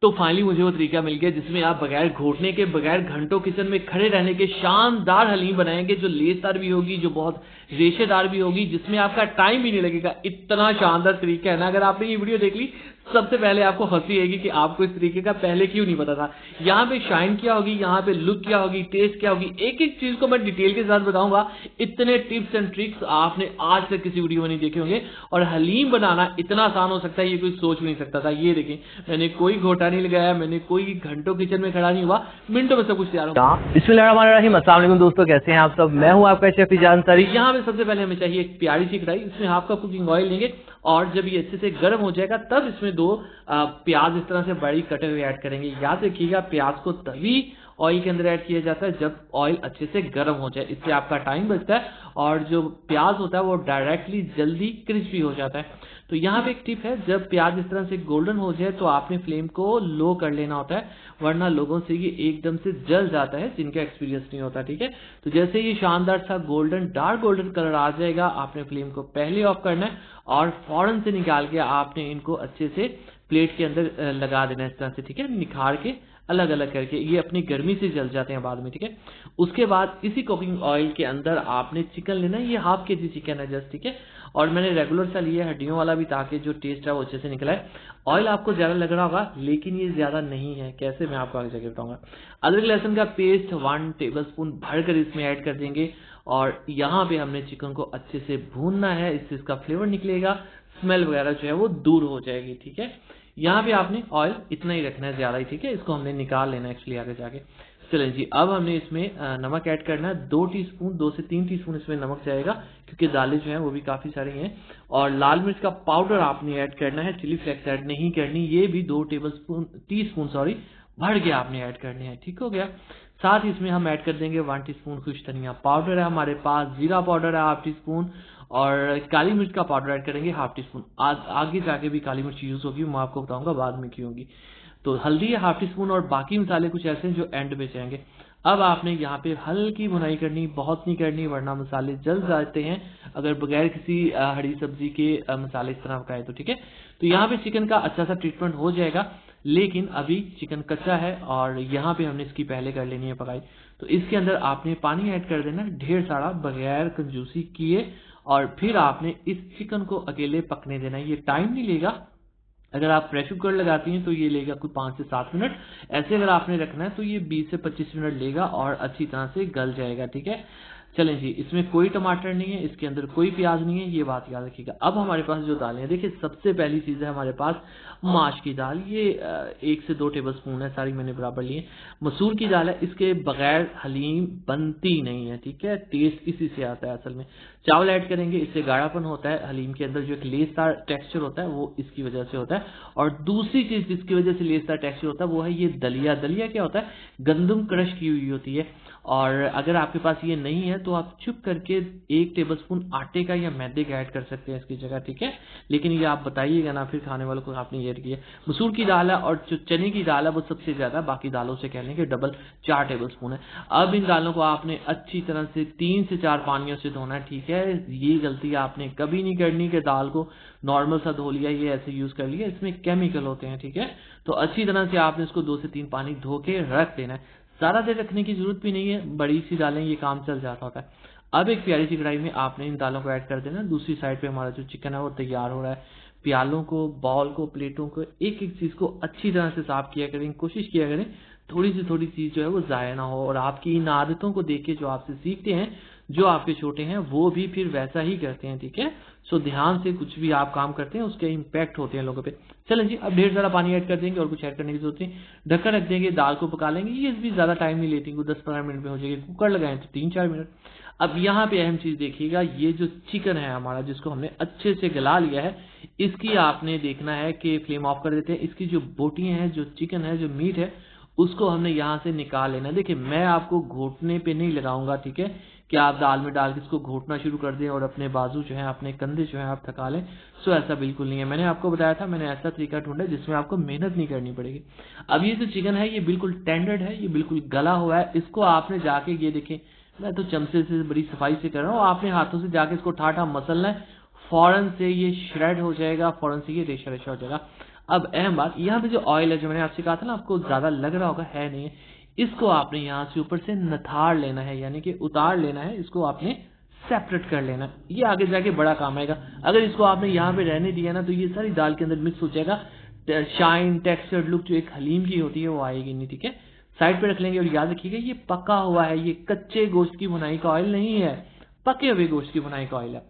तो फाइनली मुझे वो तरीका मिल गया जिसमें आप बगैर घोटने के, बगैर घंटों किचन में खड़े रहने के शानदार हलीम बनाएंगे, जो लेसदार भी होगी, जो बहुत रेशेदार भी होगी, जिसमें आपका टाइम भी नहीं लगेगा। इतना शानदार तरीका है ना, अगर आपने ये वीडियो देख ली सबसे पहले आपको हंसी आएगी कि आपको इस तरीके का पहले क्यों नहीं पता था। यहाँ पे शाइन क्या होगी, यहाँ पे लुक क्या होगी, टेस्ट क्या होगी, एक एक चीज को मैं डिटेल के साथ बताऊंगा। इतने टिप्स एंड ट्रिक्स आपने आज तक किसी वीडियो में नहीं देखे होंगे, और हलीम बनाना इतना आसान हो सकता है ये कोई सोच भी नहीं सकता था। ये देखें, मैंने कोई घोटा नहीं लगाया, मैंने कोई घंटों किचन में खड़ा नहीं हुआ, मिनटों में सब कुछ तैयार होगा। बिस्मिल्लाहिर्रहमानिर्रहीम। अस्सलाम वालेकुम दोस्तों, कैसे हैं आप सब। मैं हूं आपका शेफ इजान सारी। यहाँ पे सबसे पहले हमें चाहिए एक प्यारी सी कढ़ाई, इसमें आपका कुकिंग ऑयल लेंगे, और जब ये अच्छे से गर्म हो जाएगा तब इसमें 2 प्याज इस तरह से बड़ी कटे हुए ऐड करेंगे। याद रखिएगा, प्याज को तभी ऑयल के अंदर ऐड किया जाता है जब ऑयल अच्छे से गर्म हो जाए, इससे आपका टाइम बचता है, और जो प्याज होता है वो डायरेक्टली जल्दी क्रिस्पी हो जाता है। तो यहाँ पे एक टिप है, जब प्याज इस तरह से गोल्डन हो जाए तो आपने फ्लेम को लो कर लेना होता है, वरना लोगों से ये एकदम से जल जाता है जिनका एक्सपीरियंस नहीं होता। ठीक है, तो जैसे ये शानदार सा गोल्डन, डार्क गोल्डन कलर आ जाएगा, आपने फ्लेम को पहले ऑफ करना है और फौरन से निकाल के आपने इनको अच्छे से प्लेट के अंदर लगा देना इस तरह से। ठीक है, निखार के अलग अलग करके, ये अपनी गर्मी से जल जाते हैं बाद में। ठीक है, उसके बाद इसी कुकिंग ऑयल के अंदर आपने चिकन लेना है, ये हाफ केजी चिकन है जस्ट। ठीक है, और मैंने रेगुलर सा लिया है, हड्डियों वाला भी, ताकि जो टेस्ट है वो अच्छे से निकला है। ऑयल आपको ज्यादा लग रहा होगा, लेकिन ये ज्यादा नहीं है। कैसे, मैं आपको आगे जाके बताऊंगा। अदरक लहसुन का पेस्ट 1 टेबलस्पून भरकर इसमें ऐड कर देंगे, और यहाँ पे हमने चिकन को अच्छे से भूनना है, इससे इसका फ्लेवर निकलेगा, स्मेल वगैरह जो है वो दूर हो जाएगी। ठीक है, यहाँ पे आपने ऑयल इतना ही रखना है, ज्यादा ही। ठीक है, इसको हमने निकाल लेना है एक्चुअली आगे जाके। चलें जी, अब हमने इसमें नमक ऐड करना है, 2 से 3 टीस्पून इसमें नमक जाएगा, क्योंकि दालें जो हैं वो भी काफी सारी हैं। और लाल मिर्च का पाउडर आपने ऐड करना है, चिली फ्लेक्स ऐड नहीं करनी, ये भी 2 टीस्पून भर के आपने ऐड करने हैं। ठीक हो गया। साथ ही इसमें हम ऐड कर देंगे 1 टीस्पून खुश धनिया पाउडर है हमारे पास, जीरा पाउडर है ½ टीस्पून, और काली मिर्च का पाउडर ऐड करेंगे ½ टीस्पून। आगे जाके भी काली मिर्च यूज होगी, मैं आपको बताऊंगा बाद में क्यों होगी। तो हल्दी है ½ टीस्पून, और बाकी मसाले कुछ ऐसे हैं जो एंड में जाएंगे। अब आपने यहाँ पे हल्की भुनाई करनी, बहुत नहीं करनी, वरना मसाले जल जाते हैं अगर बगैर किसी हरी सब्जी के मसाले इस तरह पकाए तो। ठीक है, तो यहाँ पे चिकन का अच्छा सा ट्रीटमेंट हो जाएगा, लेकिन अभी चिकन कच्चा है और यहाँ पे हमने इसकी पहले कर लेनी है पकाई। तो इसके अंदर आपने पानी ऐड कर देना ढेर सारा, बगैर कंजूसी किए, और फिर आपने इस चिकन को अकेले पकने देना है। ये टाइम नहीं लेगा, अगर आप प्रेशर कुकर लगाती हैं तो ये लेगा कोई 5 से 7 मिनट, ऐसे अगर आपने रखना है तो ये 20 से 25 मिनट लेगा और अच्छी तरह से गल जाएगा। ठीक है, चलें जी, इसमें कोई टमाटर नहीं है, इसके अंदर कोई प्याज नहीं है, ये बात याद रखिएगा। अब हमारे पास जो दालें हैं, देखिए सबसे पहली चीज है हमारे पास माश की दाल, ये 1 से 2 टेबलस्पून है, सारी मैंने बराबर ली है। मसूर की दाल है, इसके बगैर हलीम बनती नहीं है। ठीक है, टेस्ट इसी से आता है असल में। चावल ऐड करेंगे, इससे गाढ़ापन होता है हलीम के अंदर, जो एक लेसदार टेक्सचर होता है वो इसकी वजह से होता है। और दूसरी चीज जिसकी वजह से लेसदार टेक्सचर होता है वो है ये दलिया। दलिया क्या होता है, गंदम क्रश की हुई होती है, और अगर आपके पास ये नहीं है तो आप चुप करके 1 टेबलस्पून आटे का या मैदे का ऐड कर सकते हैं इसकी जगह। ठीक है, लेकिन ये आप बताइएगा ना फिर खाने वालों को आपने ये किया। मसूर की दाल है, और जो चने की दाल है वो सबसे ज्यादा, बाकी दालों से कह लें कि डबल 4 टेबलस्पून है। अब इन दालों को आपने अच्छी तरह से 3 से 4 पानियों से धोना है। ठीक है, ये गलती आपने कभी नहीं करनी कि दाल को नॉर्मल सा धो लिया, ये ऐसे यूज कर लिया, इसमें केमिकल होते हैं। ठीक है, तो अच्छी तरह से आपने इसको 2 से 3 पानी धो के रख देना है, ज्यादा देर रखने की जरूरत भी नहीं है, बड़ी सी दालें ये काम चल जाता होता है। अब एक प्यारी सी कढ़ाई में आपने इन दालों को ऐड कर देना। दूसरी साइड पे हमारा जो चिकन है वो तैयार हो रहा है। प्यालों को, बॉल को, प्लेटों को, एक एक चीज को अच्छी तरह से साफ किया करें, कोशिश किया करें थोड़ी से थोड़ी चीज जो है वो जाया ना हो, और आपकी इन आदतों को देख के जो आपसे सीखते हैं, जो आपके छोटे हैं, वो भी फिर वैसा ही करते हैं। ठीक है, सो ध्यान से कुछ भी आप काम करते हैं उसके इम्पैक्ट होते हैं लोगों पे। चलें जी, अब ढेर सारा पानी ऐड कर देंगे, और कुछ ऐड करने की जरूरत नहीं, ढक्कन रख देंगे, दाल को पका लेंगे। ये भी ज्यादा टाइम नहीं लेती, 10-15 मिनट में हो जाएगी। कुकर लगाएं तो 3-4 मिनट। अब यहाँ पे अहम चीज देखिएगा, ये जो चिकन है हमारा, जिसको हमने अच्छे से गला लिया है, इसकी आपने देखना है कि फ्लेम ऑफ कर देते हैं। इसकी जो बोटियां हैं, जो चिकन है, जो मीट है, उसको हमने यहाँ से निकाल लेना। देखिए, मैं आपको घोटने पे नहीं लगाऊंगा। ठीक है, कि आप दाल में डाल के इसको घोटना शुरू कर दें और अपने बाजू जो है, अपने कंधे जो है आप थका लें, सो ऐसा बिल्कुल नहीं है। मैंने आपको बताया था, मैंने ऐसा तरीका ढूंढा जिसमें आपको मेहनत नहीं करनी पड़ेगी। अब ये जो चिकन है ये बिल्कुल टेंडर्ड है, ये बिल्कुल गला हुआ है। इसको आपने जाके, ये देखें, मैं तो चमचे से बड़ी सफाई से कर रहा हूँ, आपने हाथों से जाके इसको ठाठा मसलना है, फौरन से ये श्रेड हो जाएगा, फौरन से ये रेशा रेशा हो जाएगा। अब अहम बात, यहाँ पे जो ऑयल है जो मैंने आपसे कहा था ना, आपको ज्यादा लग रहा होगा, है नहीं है, इसको आपने यहाँ से ऊपर से नथाड़ लेना है, यानी कि उतार लेना है, इसको आपने सेपरेट कर लेना। ये आगे जाके बड़ा काम आएगा। अगर इसको आपने यहाँ पे रहने दिया ना तो ये सारी दाल के अंदर मिक्स हो जाएगा, शाइन टेक्सचर्ड लुक जो एक हलीम की होती है वो आएगी नहीं, ठीक है। साइड पे रख लेंगे। और याद रखिएगा ये पका हुआ है, ये कच्चे गोश्त की भुनाई का ऑयल नहीं है, पके हुए गोश्त की भुनाई का ऑयल है।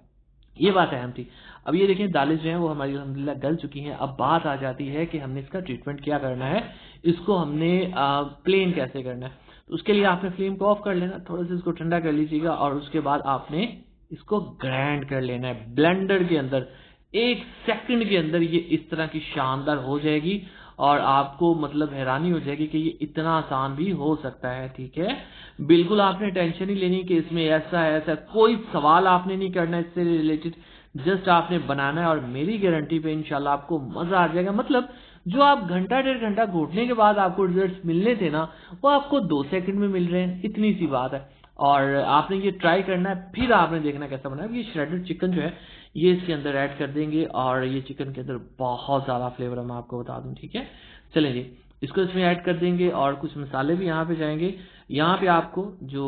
ये बात अहम थी। अब ये देखिए दालें जो हैं वो हमारी अल्हम्दुलिल्लाह गल चुकी हैं। अब बात आ जाती है कि हमने इसका ट्रीटमेंट क्या करना है, इसको हमने प्लेन कैसे करना है। तो उसके लिए आपने फ्लेम को ऑफ कर लेना, थोड़ा सा इसको ठंडा कर लीजिएगा और उसके बाद आपने इसको ग्राइंड कर लेना है ब्लेंडर के अंदर। 1 सेकंड के अंदर ये इस तरह की शानदार हो जाएगी और आपको मतलब हैरानी हो जाएगी कि ये इतना आसान भी हो सकता है, ठीक है। बिल्कुल आपने टेंशन नहीं लेनी कि इसमें ऐसा है ऐसा, कोई सवाल आपने नहीं करना इससे रिलेटेड, जस्ट आपने बनाना है और मेरी गारंटी पे इंशाल्लाह आपको मजा आ जाएगा। मतलब जो आप घंटा 1.5 घंटा घोटने के बाद आपको रिजल्ट्स मिलने थे ना, वो आपको 2 सेकंड में मिल रहे हैं, इतनी सी बात है। और आपने ये ट्राई करना है, फिर आपने देखना कैसा बना है। ये श्रेडेड चिकन जो है ये इसके अंदर ऐड कर देंगे और ये चिकन के अंदर बहुत ज़्यादा फ्लेवर है, मैं आपको बता दूं, ठीक है। चलिए जी, इसको इसमें ऐड कर देंगे और कुछ मसाले भी यहाँ पे जाएंगे। यहाँ पे आपको जो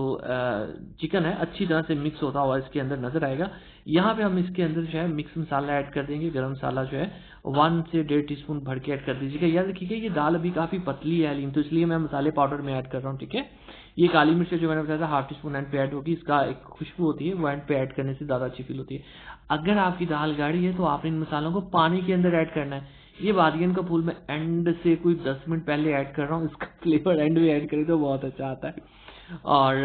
चिकन है अच्छी तरह से मिक्स होता हुआ इसके अंदर नजर आएगा। यहाँ पे हम इसके अंदर जो है मिक्स मसाला ऐड कर देंगे। गरम मसाला जो है 1 से 1.5 टीस्पून भर के ऐड कर दीजिएगा। याद रखिएगा ये दाल अभी काफ़ी पतली है हलीम, तो इसलिए मैं मसाले पाउडर में ऐड कर रहा हूँ, ठीक है। ये काली मिर्च जो मैंने बताया था 1/2 टीस्पून एंड पे ऐड होगी, इसका एक खुशबू होती है, वो एंड पे ऐड करने से ज़्यादा अच्छी फील होती है। अगर आपकी दाल गाढ़ी है तो आपने इन मसालों को पानी के अंदर ऐड करना है। ये बादियन का फूल मैं एंड से कोई 10 मिनट पहले ऐड कर रहा हूँ, इसका फ्लेवर एंड में ऐड करें तो बहुत अच्छा आता है। और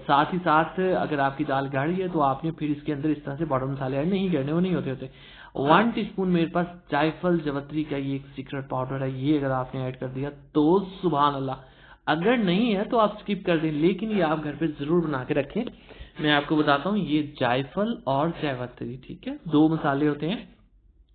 साथ ही साथ अगर आपकी दाल गाढ़ी है तो आपने फिर इसके अंदर इस तरह से पाउडर मसाले ऐड नहीं करने, वो नहीं होते। 1 टीस्पून मेरे पास जायफल जवत्री का ये एक सीक्रेट पाउडर है, ये अगर आपने ऐड कर दिया तो सुभान अल्लाह। अगर नहीं है तो आप स्किप कर दें, लेकिन ये आप घर पे जरूर बना के रखें। मैं आपको बताता हूँ, ये जायफल और जायवत्री, ठीक है, 2 मसाले होते हैं।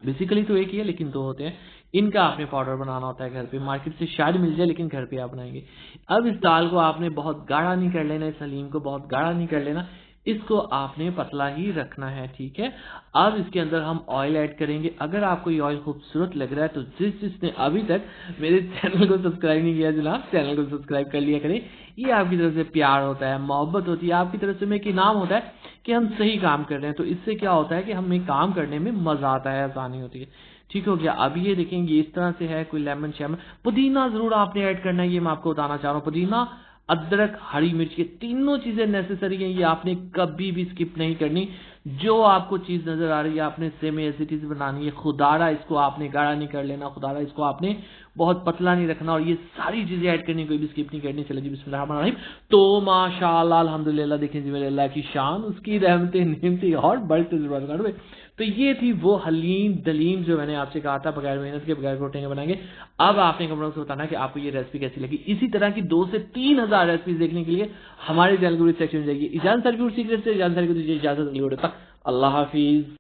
बेसिकली तो एक ही है लेकिन 2 होते हैं। इनका आपने पाउडर बनाना होता है घर पे, मार्केट से शायद मिल जाए लेकिन घर पे आप बनाएंगे। अब इस दाल को आपने बहुत गाढ़ा नहीं कर लेना, इस हलीम को बहुत गाढ़ा नहीं कर लेना, इसको आपने पतला ही रखना है, ठीक है। अब इसके अंदर हम ऑयल ऐड करेंगे। अगर आपको ये ऑयल खूबसूरत लग रहा है तो जिसने अभी तक मेरे चैनल को सब्सक्राइब नहीं किया जनाब, चैनल को सब्सक्राइब कर लिया करें। ये आपकी तरफ से प्यार होता है, मोहब्बत होती है, आपकी तरफ से में एक इनाम होता है कि हम सही काम कर रहे हैं। तो इससे क्या होता है कि हमें काम करने में मजा आता है, आसानी होती है। ठीक हो गया। अब ये देखेंगे इस तरह से है, कोई लेमन शेमन, पुदीना जरूर आपने ऐड करना है, ये मैं आपको बताना चाह रहा हूँ। पुदीना, अदरक, हरी मिर्च, ये तीनों चीजें नेसेसरी हैं, ये आपने कभी भी स्किप नहीं करनी। जो आपको चीज नजर आ रही है आपने सेम एज इट इज बनानी है। खुदारा इसको आपने गाढ़ा नहीं कर लेना, खुदारा इसको आपने बहुत पतला नहीं रखना, और ये सारी चीजें ऐड करनी, कोई भी स्किप नहीं करनी। चले जी बिस्मिल्लाहिर्रहमानिर्रहीम। तो माशाअल्लाह अल्हम्दुलिल्लाह, देखें जी मेरे अल्लाह की शान, उसकी रहमतें नेमतें और बढ़ते जरूर। तो ये थी वो हलीम दलीम जो मैंने आपसे कहा था बगैर मेहनत के बगैर घोटे के बनाएंगे। अब आपने कमेंट से बताना कि आपको ये रेसिपी कैसी लगी। इसी तरह की 2 से 3 हजार रेसिपीज देखने के लिए हमारे चैनल को सेक्शन में जाइए। इजाजत सर सीक्रेट से, इजाजत सर को दीजिए इजाजत, अगली वीडियो तक, अल्लाह हाफिज।